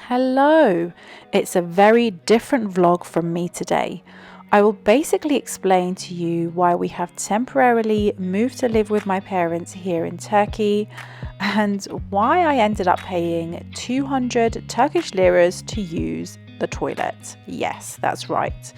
Hello, it's a very different vlog from me today. I will basically explain to you why we have temporarily moved to live with my parents here in Turkey and why I ended up paying 200 Turkish liras to use the toilet. Yes, that's right.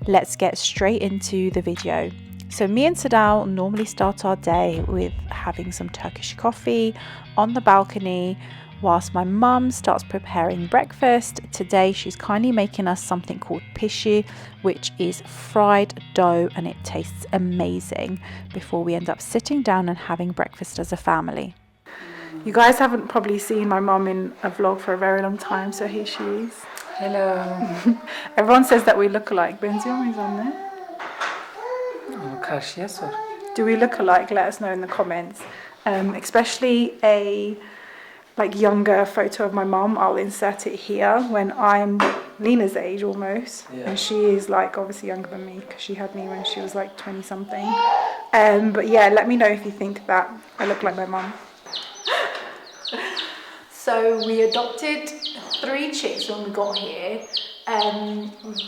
Let's get straight into the video. So me and Sadal normally start our day with having some Turkish coffee on the balcony whilst my mum starts preparing breakfast. Today she's kindly making us something called pishi, which is fried dough, and it tastes amazing before we end up sitting down and having breakfast as a family. You guys haven't probably seen my mum in a vlog for a very long time, so here she is. Hello. Everyone says that we look alike. Benziyor muyuz anne? Karşıya sor. Do we look alike? Let us know in the comments. Especially a younger photo of my mum. I'll insert it here when I'm Lena's age almost, and she is obviously younger than me because she had me when she was 20 something. But yeah, let me know if you think that I look like my mum. So we adopted 3 chicks when we got here.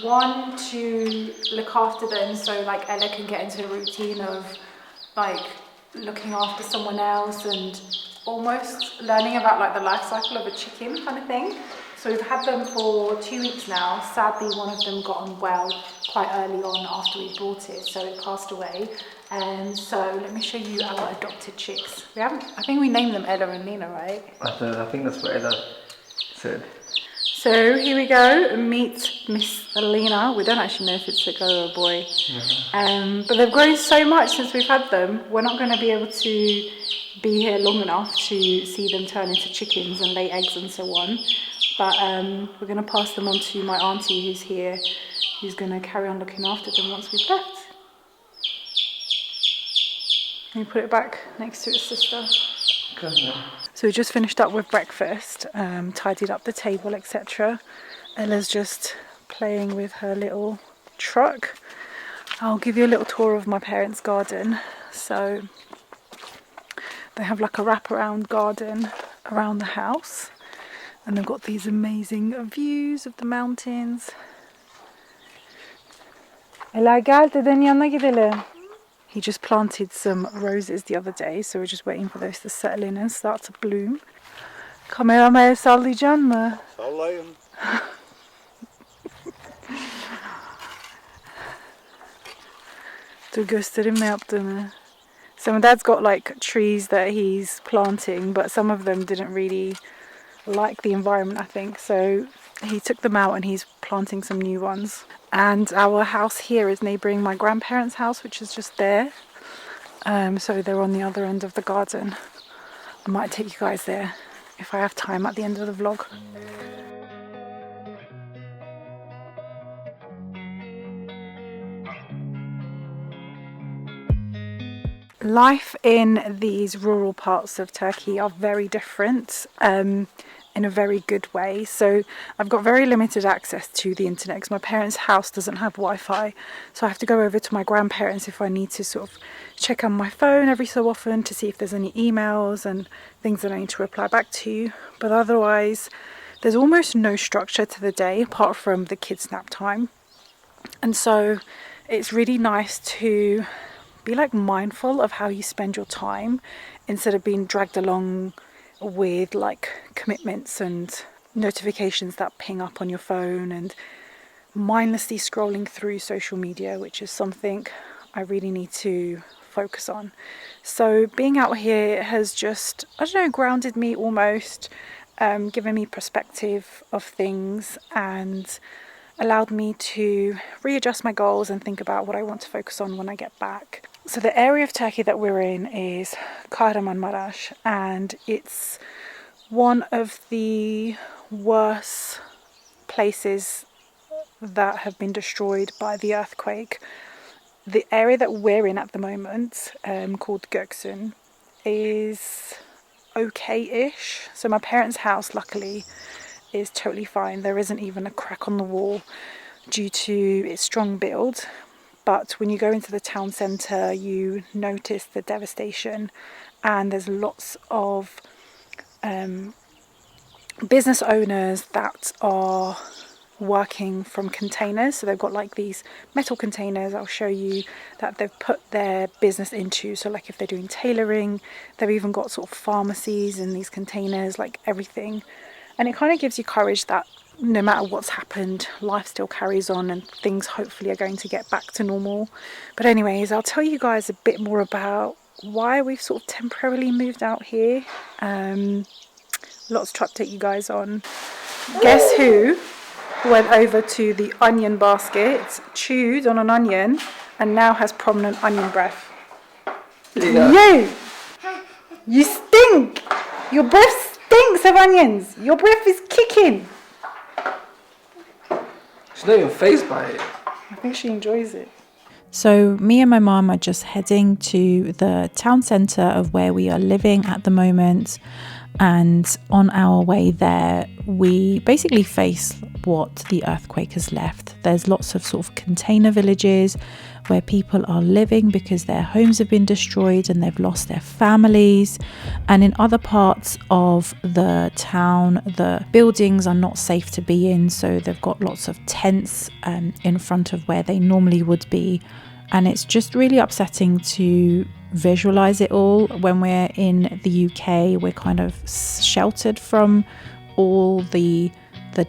One to look after them, so Ella can get into a routine of looking after someone else and almost learning about the life cycle of a chicken kind of thing. So we've had them for 2 weeks now. Sadly, one of them got unwell quite early on after we bought it, so it passed away. And so let me show you our adopted chicks. I think we named them Ella and Lena, right? I think that's what Ella said. So here we go, meet Miss Lena. We don't actually know if it's a girl or a boy. But they've grown so much since we've had them. We're not going to be able to be here long enough to see them turn into chickens and lay eggs and so on. But we're going to pass them on to my auntie who's here, who's going to carry on looking after them once we've left. Can you put it back next to its sister? So we just finished up with breakfast, tidied up the table, etc. Ella's just playing with her little truck. I'll give you a little tour of my parents' garden. So they have a wraparound garden around the house, and they've got these amazing views of the mountains. Ella, gel dedenin yanına gidelim. He just planted some roses the other day, so we're just waiting for those to settle in and start to bloom. Kameramaya sallayacaksın mı? Sallayın. Dur göstereyim ne yaptığını. So my dad's got trees that he's planting, but some of them didn't really like the environment, I think. So he took them out and he's planting some new ones. And our house here is neighbouring my grandparents' house, which is just there. So they're on the other end of the garden. I might take you guys there if I have time at the end of the vlog. Life in these rural parts of Turkey are very different in a very good way. So I've got very limited access to the internet because my parents' house doesn't have Wi-Fi. So I have to go over to my grandparents if I need to sort of check on my phone every so often to see if there's any emails and things that I need to reply back to. But otherwise, there's almost no structure to the day apart from the kids' nap time. And so it's really nice to be mindful of how you spend your time instead of being dragged along with commitments and notifications that ping up on your phone and mindlessly scrolling through social media, which is something I really need to focus on. So being out here has just, grounded me almost, given me perspective of things and allowed me to readjust my goals and think about what I want to focus on when I get back. So the area of Turkey that we're in is Kahramanmaraş, and it's one of the worst places that have been destroyed by the earthquake. The area that we're in at the moment, called Göksun, is okay-ish. So my parents' house, luckily, is totally fine. There isn't even a crack on the wall due to its strong build. But when you go into the town centre, you notice the devastation, and there's lots of business owners that are working from containers. So they've got like these metal containers, I'll show you, that they've put their business into. So like if they're doing tailoring, they've even got sort of pharmacies in these containers, like everything. And it kind of gives you courage that no matter what's happened, life still carries on and things hopefully are going to get back to normal. But anyways, I'll tell you guys a bit more about why we've sort of temporarily moved out here. Lots to update you guys on. Guess who went over to the onion basket, chewed on an onion, and now has prominent onion breath? Yeah. You stink! Your breath stinks of onions! Your breath is kicking! She's not even phased by it. I think she enjoys it. So me and my mum are just heading to the town centre of where we are living at the moment. And on our way there, we basically face what the earthquake has left. There's lots of sort of container villages where people are living because their homes have been destroyed and they've lost their families. And in other parts of the town, the buildings are not safe to be in. So they've got lots of tents in front of where they normally would be. And it's just really upsetting to visualize it all. When we're in the UK, we're kind of sheltered from all the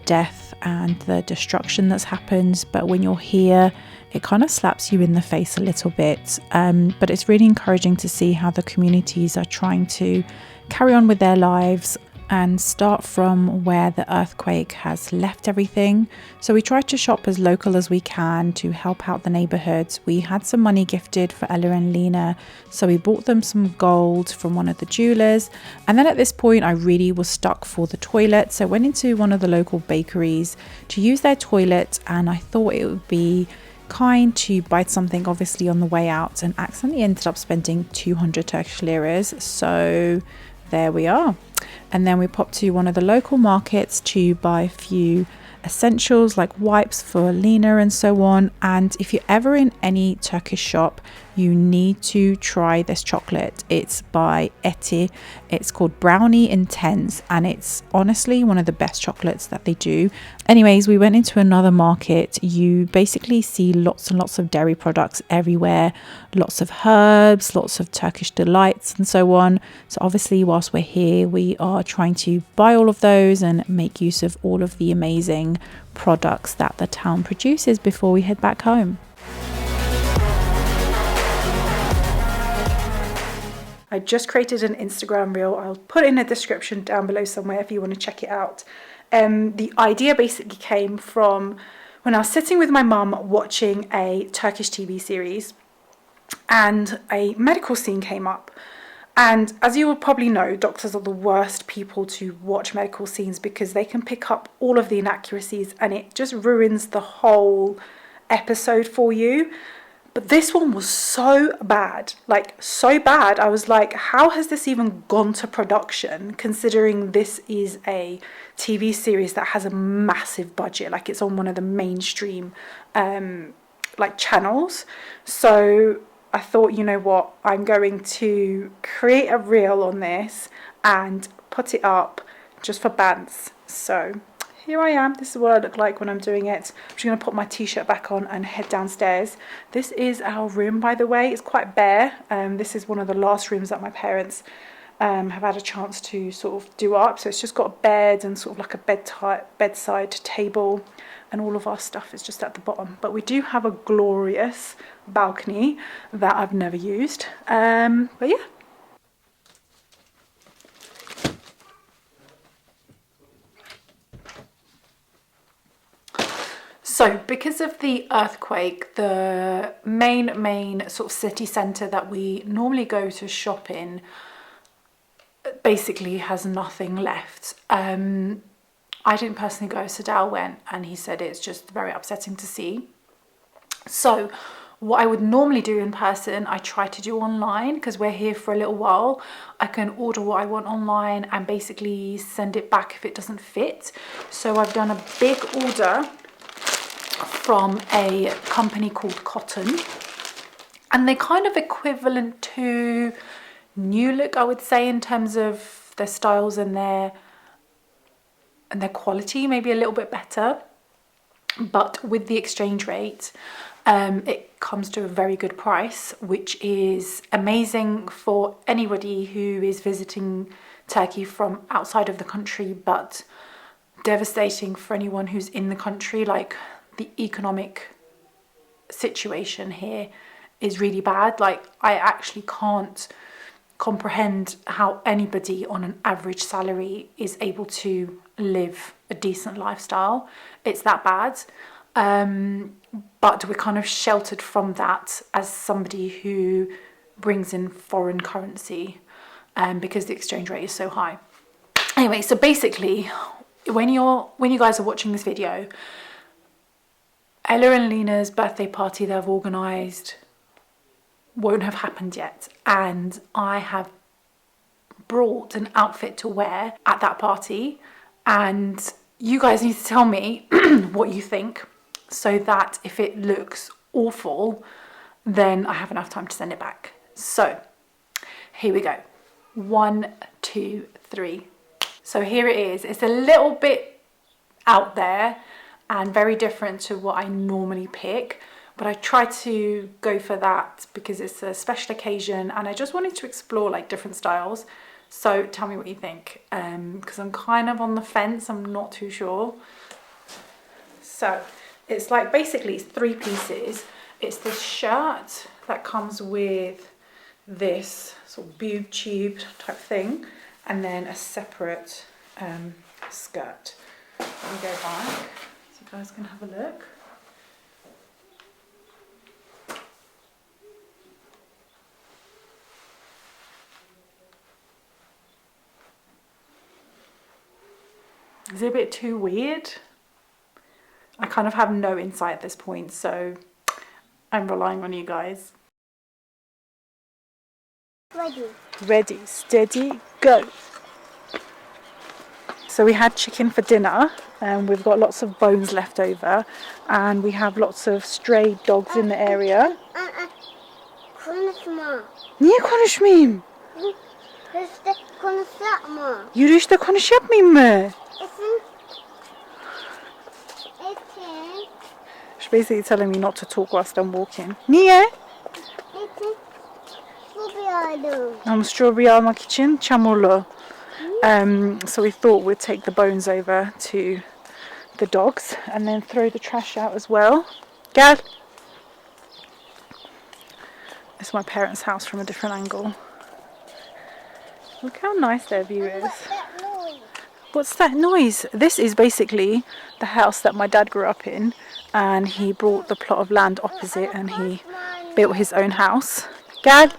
death and the destruction that's happened, but when you're here, it kind of slaps you in the face a little bit. But it's really encouraging to see how the communities are trying to carry on with their lives and start from where the earthquake has left everything. So we tried to shop as local as we can to help out the neighbourhoods. We had some money gifted for Ella and Lena, so we bought them some gold from one of the jewellers. And then at this point I really was stuck for the toilet, so I went into one of the local bakeries to use their toilet, and I thought it would be kind to buy something obviously on the way out, and accidentally ended up spending 200 Turkish liras. So there we are. And then we popped to one of the local markets to buy a few essentials like wipes for Lena and so on. And if you're ever in any Turkish shop, you need to try this chocolate. It's by Eti. It's called Brownie Intense, and it's honestly one of the best chocolates that they do. Anyways, we went into another market. You basically see lots and lots of dairy products everywhere, lots of herbs, lots of Turkish delights and so on. So obviously whilst we're here, we are trying to buy all of those and make use of all of the amazing products that the town produces before we head back home. I just created an Instagram reel. I'll put it in the description down below somewhere if you want to check it out. The idea basically came from when I was sitting with my mum watching a Turkish TV series, and a medical scene came up. And as you will probably know, doctors are the worst people to watch medical scenes because they can pick up all of the inaccuracies and it just ruins the whole episode for you. But this one was so bad, like so bad. I was like, how has this even gone to production, considering this is a TV series that has a massive budget, like it's on one of the mainstream like channels. So I thought, you know what, I'm going to create a reel on this and put it up just for bants. So here I am. This is what I look like when I'm doing it. I'm just going to put my t-shirt back on and head downstairs. This is our room, by the way. It's quite bare. This is one of the last rooms that my parents have had a chance to sort of do up. So it's just got a bed and sort of like a bedside table, and all of our stuff is just at the bottom. But we do have a glorious balcony that I've never used. But yeah. So because of the earthquake, the main sort of city centre that we normally go to shop in basically has nothing left. I didn't personally go, Sadal went, and he said it's just very upsetting to see. So what I would normally do in person, I try to do online because we're here for a little while. I can order what I want online and basically send it back if it doesn't fit. So I've done a big order from a company called Cotton, and they're kind of equivalent to New Look, I would say, in terms of their styles and their and their quality may be a little bit better. But with the exchange rate, it comes to a very good price, which is amazing for anybody who is visiting Turkey from outside of the country, but devastating for anyone who's in the country. Like, the economic situation here is really bad. Like, I actually can't comprehend how anybody on an average salary is able to live a decent lifestyle. It's that bad. But we're kind of sheltered from that as somebody who brings in foreign currency, because the exchange rate is so high. Anyway, so basically, when you guys are watching this video, Ella and Lena's birthday party they've organised won't have happened yet, and I have brought an outfit to wear at that party, and you guys need to tell me what you think, so that if it looks awful, then I have enough time to send it back. So here we go. 1, 2, 3. So here it is. It's a little bit out there and very different to what I normally pick, but I try to go for that because it's a special occasion and I just wanted to explore like different styles. So tell me what you think, because I'm kind of on the fence. I'm not too sure. So it's like, basically it's 3 pieces. It's this shirt that comes with this sort of boob tube type thing, and then a separate skirt. Let me go back so you guys can have a look. Is it a bit too weird? I kind of have no insight at this point, so I'm relying on you guys. Ready, steady, go. So we had chicken for dinner, and we've got lots of bones left over, and we have lots of stray dogs in the area. Niye konuşmayayım? Yürüyüşte konuşmayayım mı? She's basically telling me not to talk whilst I'm walking. Niye? Strawberry almak için çamurlu. So we thought we'd take the bones over to the dogs and then throw the trash out as well. Gel. It's my parents' house from a different angle. Look how nice their view is. What's that noise? This is basically the house that my dad grew up in, and he bought the plot of land opposite and he built his own house. Gel.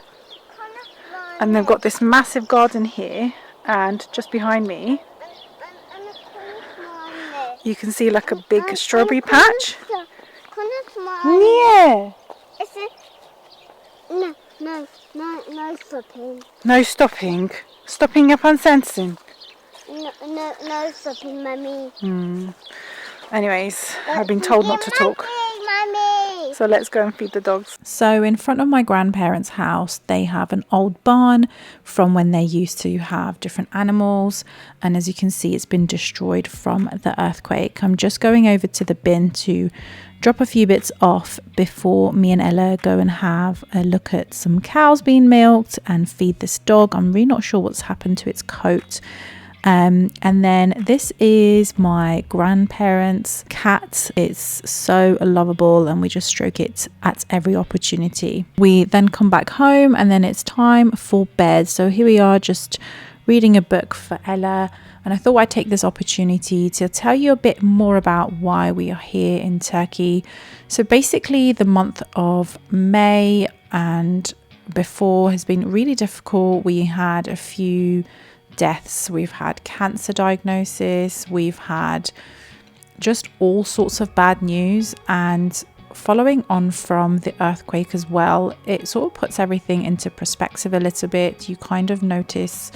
And they've got this massive garden here, and just behind me you can see like a big strawberry patch. Yeah. No stopping. No stopping. Stopping yapan sensin. No stopping, Mummy. Anyways, I've been told not to talk. Mummy. So let's go and feed the dogs. So in front of my grandparents' house, they have an old barn from when they used to have different animals. And as you can see, it's been destroyed from the earthquake. I'm just going over to the bin to drop a few bits off before me and Ella go and have a look at some cows being milked and feed this dog. I'm really not sure what's happened to its coat. And then this is my grandparents' cat. It's so lovable and we just stroke it at every opportunity. We then come back home and then it's time for bed. So here we are, just reading a book for Ella, and I thought I'd take this opportunity to tell you a bit more about why we are here in Turkey. So basically the month of May and before has been really difficult. We had a few deaths, we've had cancer diagnosis, we've had just all sorts of bad news, and following on from the earthquake as well, it sort of puts everything into perspective a little bit. You kind of notice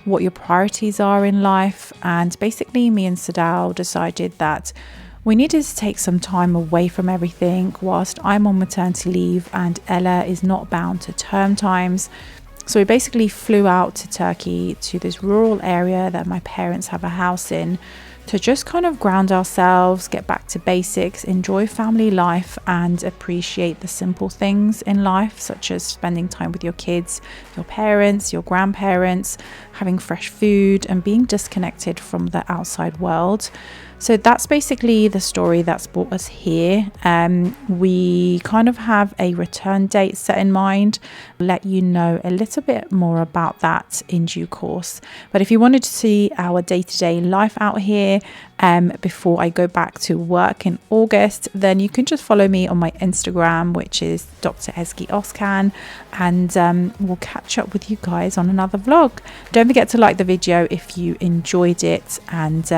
what your priorities are in life, and basically me and Sadao decided that we needed to take some time away from everything whilst I'm on maternity leave and Ella is not bound to term times. So we basically flew out to Turkey, to this rural area that my parents have a house in, to just kind of ground ourselves, get back to basics, enjoy family life, and appreciate the simple things in life, such as spending time with your kids, your parents, your grandparents, having fresh food, and being disconnected from the outside world. So that's basically the story that's brought us here. We kind of have a return date set in mind. I'll let you know a little bit more about that in due course. But if you wanted to see our day-to-day life out here before I go back to work in August, then you can just follow me on my Instagram, which is Dr. Ezgi Oskan, and we'll catch up with you guys on another vlog. Don't forget to like the video if you enjoyed it, and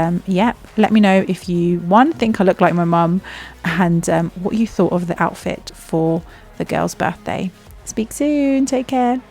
let me know if you think I look like my mum, and what you thought of the outfit for the girl's birthday. Speak soon. Take care.